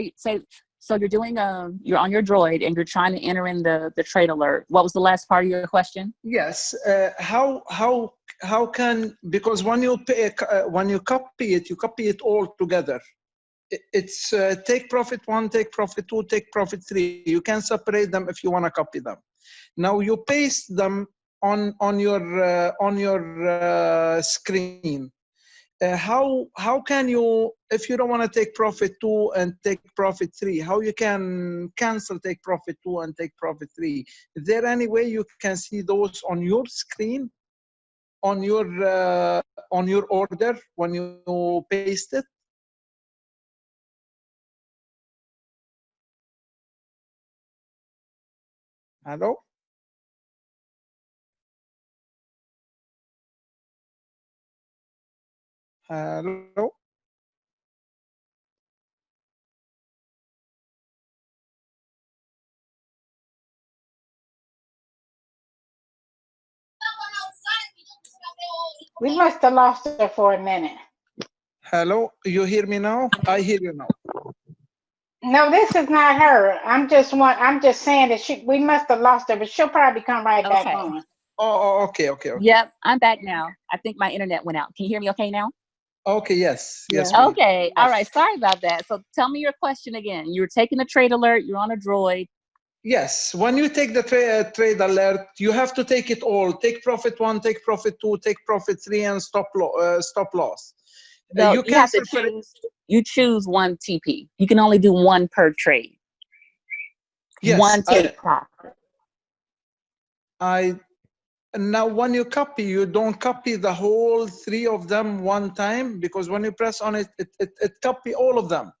you're doing you're on your Droid and you're trying to enter in the trade alert. What was the last part of your question?
Yes. How can, because when you copy it, you copy it all together. It's take profit 1, take profit 2, take profit 3. You can separate them if you want to copy them. Now you paste them on your screen. How can you, if you don't want to take profit 2 and take profit 3, how you can cancel take profit 2 and take profit 3? Is there any way you can see those on your screen, on your order when you paste it? Hello? Hello?
We must have lost her for a minute.
Hello? You hear me now? I hear you now.
No, this is not her. I'm just saying that we must have lost her, but she'll probably come right back on.
Oh, okay.
Yep, I'm back now. I think my internet went out. Can you hear me okay now?
Okay, yes.
Okay, all right. Sorry about that. So tell me your question again. You're taking a trade alert. You're on a Droid.
Yes, when you take the trade alert, you have to take it all. Take profit 1, take profit 2, take profit 3, and stop loss.
No, you have to choose. You choose one TP. You can only do one per trade.
Yes,
one take profit.
And now when you copy, you don't copy the whole 3 of them one time, because when you press on it, it copy all of them.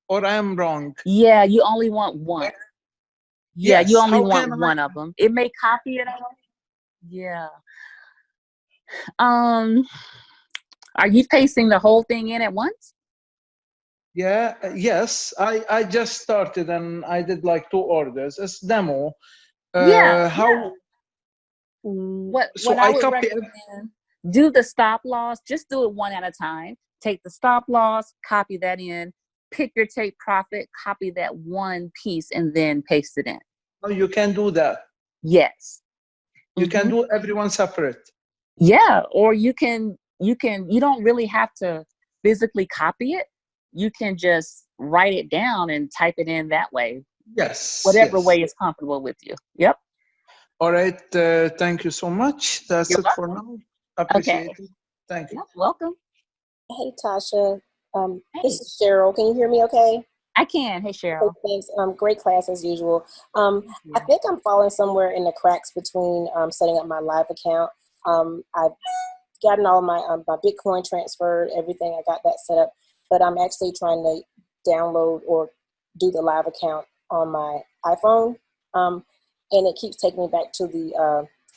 Or I am wrong?
Yeah, you only want one. Yeah,
Yes.
you only
How
want
can
one of them. It may copy it all. Yeah. Are you pasting the whole thing in at once?
Yeah, yes. I just started and I did like 2 orders. It's demo. How?
What
So
I
I
would
copy.
recommend, do the stop loss. Just do it one at a time. Take the stop loss, copy that in, pick your take profit, copy that one piece, and then paste it in.
Oh, you can do that.
Yes.
You can do everyone separate.
Yeah, or you don't really have to physically copy it. You can just write it down and type it in that way.
Yes.
Whatever way is comfortable with you. Yep.
All right. Thank you so much. That's
You're
it for now.
Okay.
Appreciate it. Thank you.
Yep, welcome.
Hey, Tasha.
Hey.
This is Cheryl. Can you hear me okay?
I can. Hey, Cheryl.
Thanks. Great class as usual. I think I'm falling somewhere in the cracks between setting up my live account. I've gotten all my my Bitcoin transferred, everything. I got that set up, but I'm actually trying to download or do the live account on my iPhone, and it keeps taking me back to the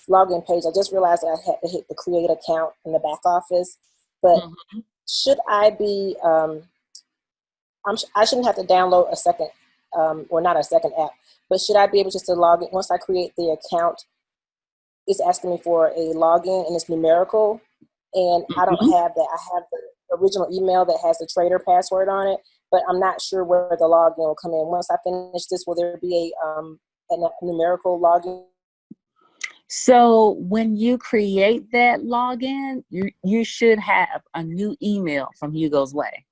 login page. I just realized that I had to hit the create account in the back office, but should I be? I shouldn't have to download a second, or not a second app, but should I be able just to log in once I create the account? It's asking me for a login and it's numerical, and I don't have that. I have the original email that has the trader password on it, but I'm not sure where the login will come in. Once I finish this, will there be a numerical login?
So when you create that login, you should have a new email from Hugo's Way.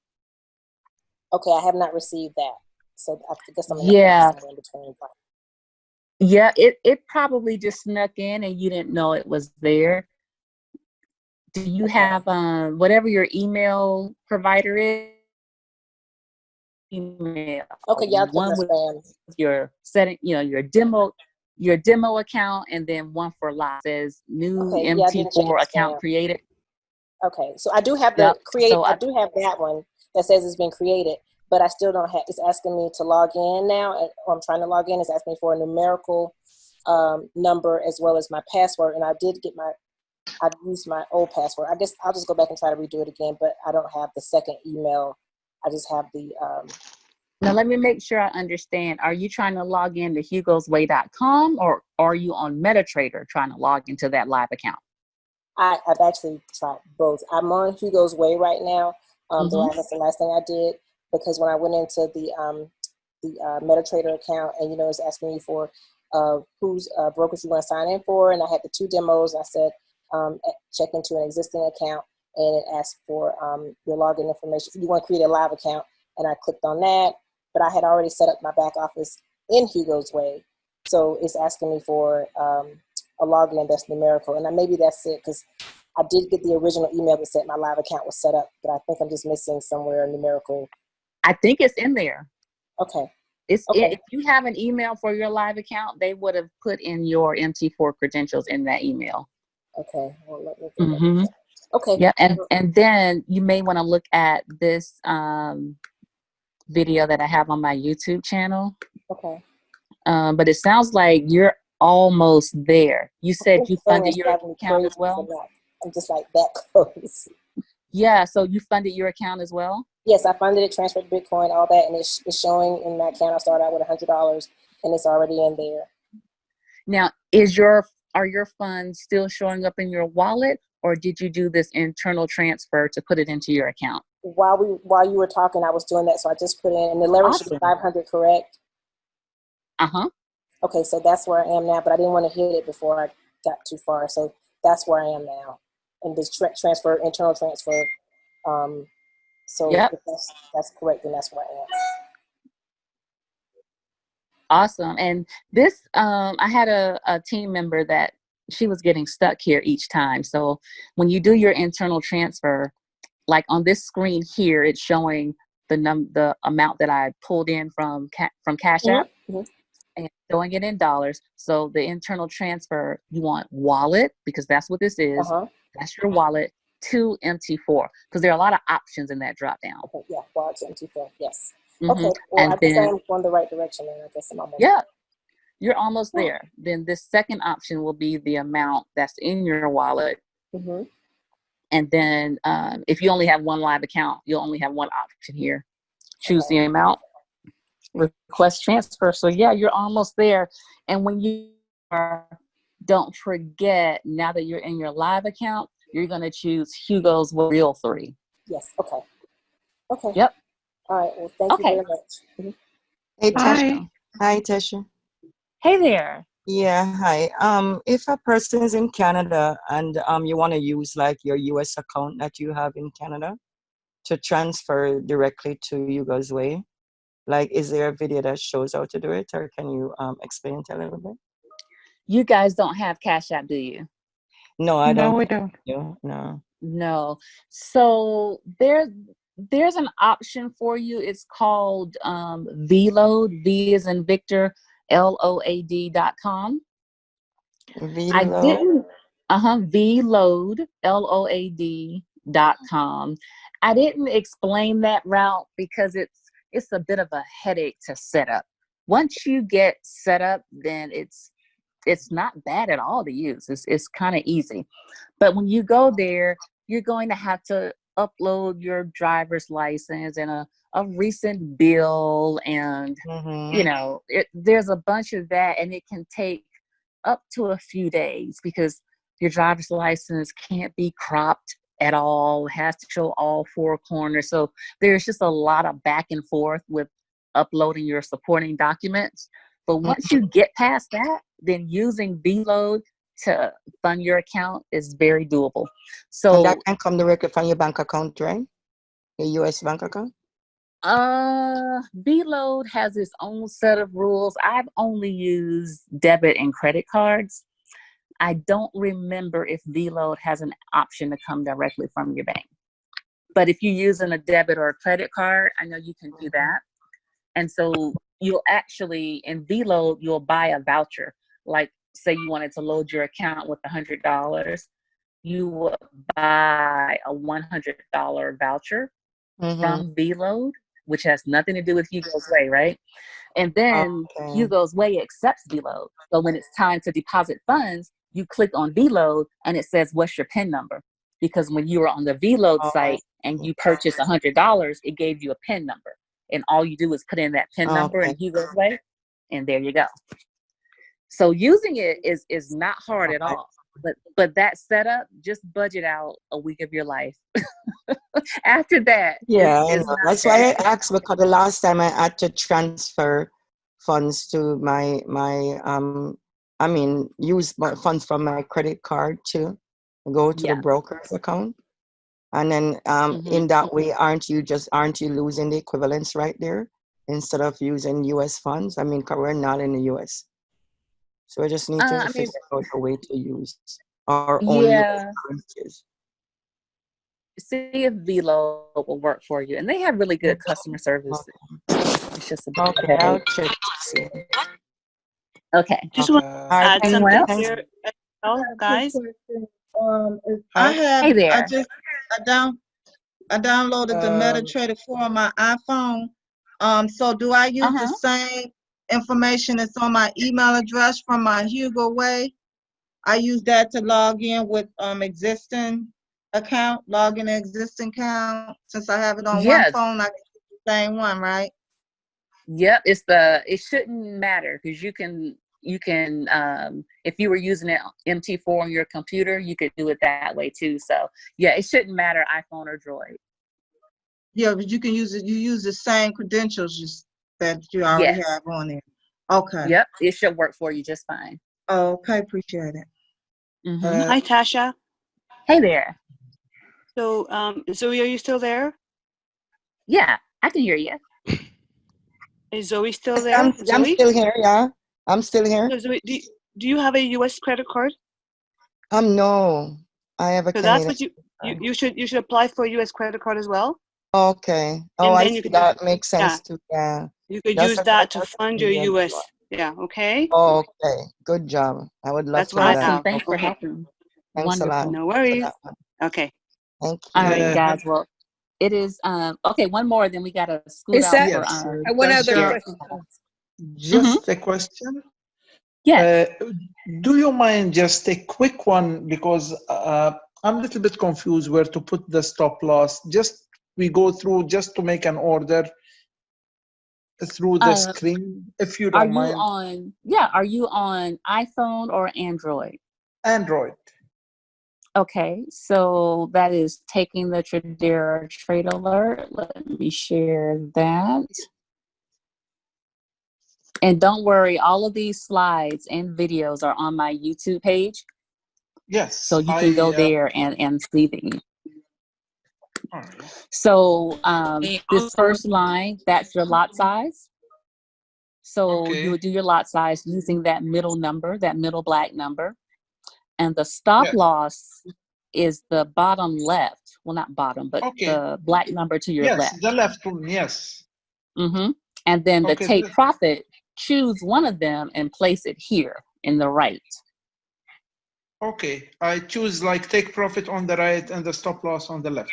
Okay, I have not received that, so I guess I'm in between.
Yeah, it probably just snuck in and you didn't know it was there. Do you have whatever your email provider is? Email.
Okay, yeah, I'll check
one
my
with
spam.
your setting, your demo account, and then one for live says new MT4 account created.
Okay, so I do have the I do have that one that says it's been created, but I still don't have. It's asking me to log in now, or I'm trying to log in. It's asking me for a numerical number as well as my password, and I did get I've used my old password. I guess I'll just go back and try to redo it again, but I don't have the second email. I just have the.
Now let me make sure I understand. Are you trying to log in to hugosway.com, or are you on MetaTrader trying to log into that live account?
I've actually tried both. I'm on Hugo's Way right now. That's the last thing I did, because when I went into the MetaTrader account, and it's asking you for whose brokerage you want to sign in for, and I had the 2 demos. I said check into an existing account, and it asked for your login information. You want to create a live account, and I clicked on that, but I had already set up my back office in Hugo's Way, so it's asking me for a login that's numerical, and maybe that's it, because I did get the original email that said my live account was set up, but I think I'm just missing somewhere a numerical.
I think it's in there.
Okay.
If you have an email for your live account, they would have put in your MT4 credentials in that email.
Okay. Well, let me get that. Okay.
Yeah, and then you may want to look at this video that I have on my YouTube channel.
Okay.
But it sounds like you're almost there. You said you funded your account as well?
I'm just like that close.
Yeah, so you funded your account as well?
Yes, I funded it, transferred Bitcoin, all that, and it's showing in my account. I started out with $100, and it's already in there.
Now, are your funds still showing up in your wallet, or did you do this internal transfer to put it into your account?
While you were talking, I was doing that, so I just put in, and the leverage should be 500, correct? Okay, so that's where I am now, but I didn't want to hit it before I got too far, so that's where I am now, and this internal transfer. So if that's correct, then that's where I am.
Awesome. And this, I had a team member that she was getting stuck here each time. So when you do your internal transfer, like on this screen here, it's showing the amount that I pulled in from Cash App. and showing it in dollars. So the internal transfer, you want wallet, because that's what this is. That's your wallet, to MT4, because there are a lot of options in that drop down.
Okay, yeah, wallet to MT4, yes. Okay, well,
And
I guess
then,
I'm going the right direction, and I guess I'm almost
yeah, you're almost there. Then this second option will be the amount that's in your wallet. And then if you only have one live account, you'll only have one option here. Choose the amount, request transfer. So yeah, you're almost there. And when you are, don't forget, now that you're in your live account, you're going to choose Hugo's Real 3.
Yes, okay. Okay.
Yep.
All right, well, thank you very much.
Hey, Tasha.
Hi.
Hi, Tasha.
Hey there.
Yeah, hi. If a person is in Canada and you want to use like your US account that you have in Canada to transfer directly to Hugo's Way, like, is there a video that shows how to do it, or can you explain it a little bit?
You guys don't have Cash App, do you?
No, I don't.
No, we don't.
No.
No. So there's an option for you. It's called VLOAD. V is in Victor, LOAD.com. I didn't. VLOAD, LOAD.com. I didn't explain that route because it's a bit of a headache to set up. Once you get set up, then it's not bad at all to use. It's kind of easy. But when you go there, you're going to have to upload your driver's license and a recent bill, and you know, there's a bunch of that, and it can take up to a few days because your driver's license can't be cropped at all. It has to show all four corners. So there's just a lot of back and forth with uploading your supporting documents. But once you get past that, then using VLOAD to fund your account is very doable. So
and that can come directly from your bank account, right? Your US bank account?
VLOAD has its own set of rules. I've only used debit and credit cards. I don't remember if VLOAD has an option to come directly from your bank. But if you're using a debit or a credit card, I know you can do that. And so you'll actually, in VLOAD, you'll buy a voucher. Like, say you wanted to load your account with $100, you would buy a $100 voucher from VLOAD, which has nothing to do with Hugo's Way, right? And then Hugo's Way accepts VLOAD. So when it's time to deposit funds, you click on VLOAD and it says, what's your PIN number? Because when you were on the VLOAD site and you purchased $100, it gave you a PIN number. And all you do is put in that PIN number in Hugo's Way, and there you go. So using it is not hard at all. But that setup, just budget out a week of your life. After that,
that's why I asked, because the last time I had to transfer funds to my use funds from my credit card to go to the broker's account, and then in that way, aren't you losing the equivalence right there instead of using U.S. funds? I mean, 'cause we're not in the U.S., so I just need to figure out a way to use our own US currencies.
See if VLOAD will work for you, and they have really good customer service. It's just a bit
I'll check to see.
Okay.
Just want to add something here. Oh, guys.
I
there.
I downloaded the MetaTrader 4 on my iPhone. So do I use the same information that's on my email address from my Hugo Way? I use that to log in with existing account, log in an existing account. Since I have it on one phone, I can use the same one, right?
Yep, it shouldn't matter because you can if you were using it MT4 on your computer, you could do it that way too. So yeah, it shouldn't matter iPhone or Droid.
Yeah, but you can use it. You use the same credentials that you already have on there. Okay.
Yep, it should work for you just fine.
Okay, appreciate it.
Hi, Tasha.
Hey there.
So, Zoe, are you still there?
Yeah, I can hear you.
Is Zoe still there?
I'm still here. Yeah, I'm still here.
So Zoe, do you have a U.S. credit card?
No, I have a.
So that's what you should apply for a U.S. credit card as well.
Okay. Oh, I see. That makes sense too. Yeah.
You could use that to fund your U.S. Yeah. Okay.
Okay, good job. I would love
That's
to
what
know
I
that.
have.
Thanks for
Okay.
helping.
Thanks a lot.
Wonderful.
No
for
worries.
that one.
Okay.
Thank
All right,
you.
guys. Well, it is okay. One more, then we gotta scoot
Is
out
that
for
Yes,
one other
Tasha,
Derek's
question?
call.
just a question.
Yes.
Do you mind just a quick one, because I'm a little bit confused where to put the stop loss. Just we go through just to make an order through the screen, if you
Are
don't
you
mind.
on? Yeah. Are you on iPhone or Android?
Android.
Okay, so that is taking the Tradera trade alert. Let me share that. And don't worry, all of these slides and videos are on my YouTube page.
Yes.
So you can go there and see these.
All right.
So this first line, that's your lot size. So
Okay.
you would do your lot size using that middle number, that middle black number. And the stop loss is the bottom left. Well, not bottom, but the black number to your left.
Yes, the left one, yes.
Mm-hmm. And then the take profit, choose one of them and place it here in the right.
Okay, I choose like take profit on the right and the stop loss on the left.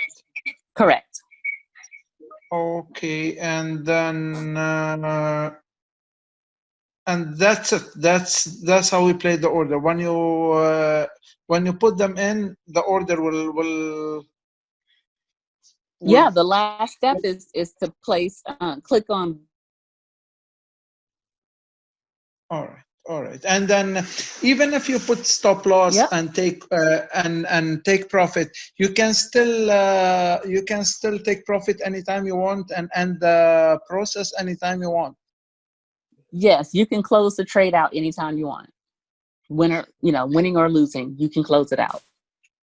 Correct.
Okay, and then and that's it. That's how we play the order. When you put them in, the order will
yeah, the last step is to place click on.
All right, and then even if you put stop loss and take and take profit, you can still take profit anytime you want and end the process anytime you want.
Yes, you can close the trade out anytime you want. Winner, winning or losing, you can close it out.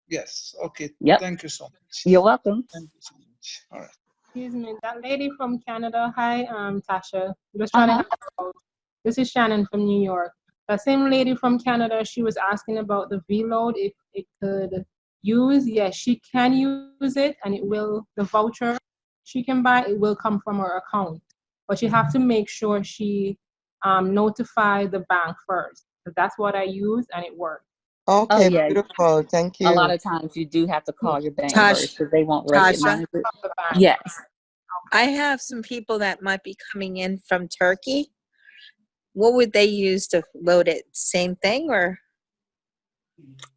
Yes. Okay.
Yep.
Thank you so much.
You're welcome.
Thank you so much. All right.
Excuse me, that lady from Canada. Hi, Tasha. I'm just trying to help you out. This is Shannon from New York. That same lady from Canada, she was asking about the V-load, if it could use. Yes, she can use it, and it will, the voucher she can buy, it will come from her account. But you have to make sure she notify the bank first. So that's what I use, and it works.
Okay, beautiful. Thank you.
A lot of times you do have to call your bank
Tasha,
first because they won't recognize it. Yes.
I have some people that might be coming in from Turkey. What would they use to load it? Same thing or?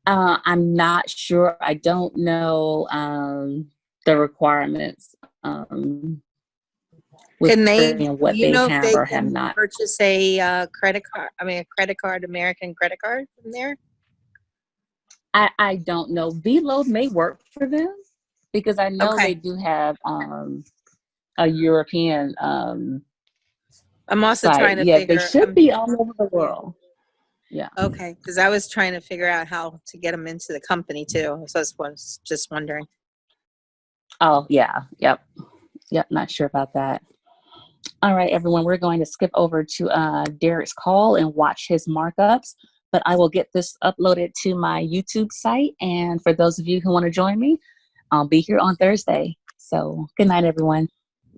I'm not sure. I don't know the requirements.
Can they,
what
do you know if they
or have
can
not.
purchase a credit card, American credit card from there?
I don't know. V-load may work for them because I know they do have a European
I'm also
site.
trying to
Yeah,
figure.
they should be all over the world. Yeah.
Okay, because I was trying to figure out how to get them into the company too. So I was just wondering.
Oh yeah. Yep. Not sure about that. All right, everyone. We're going to skip over to Derek's call and watch his markups. But I will get this uploaded to my YouTube site. And for those of you who want to join me, I'll be here on Thursday. So good night, everyone.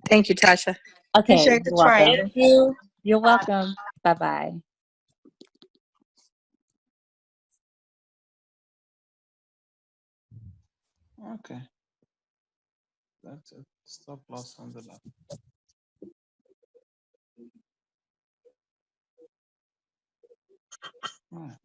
Thank you, Tasha.
Okay.
Appreciate the trade.
Thank you. You're welcome. Bye-bye.
Okay. That's it. Stop loss on the left. All right.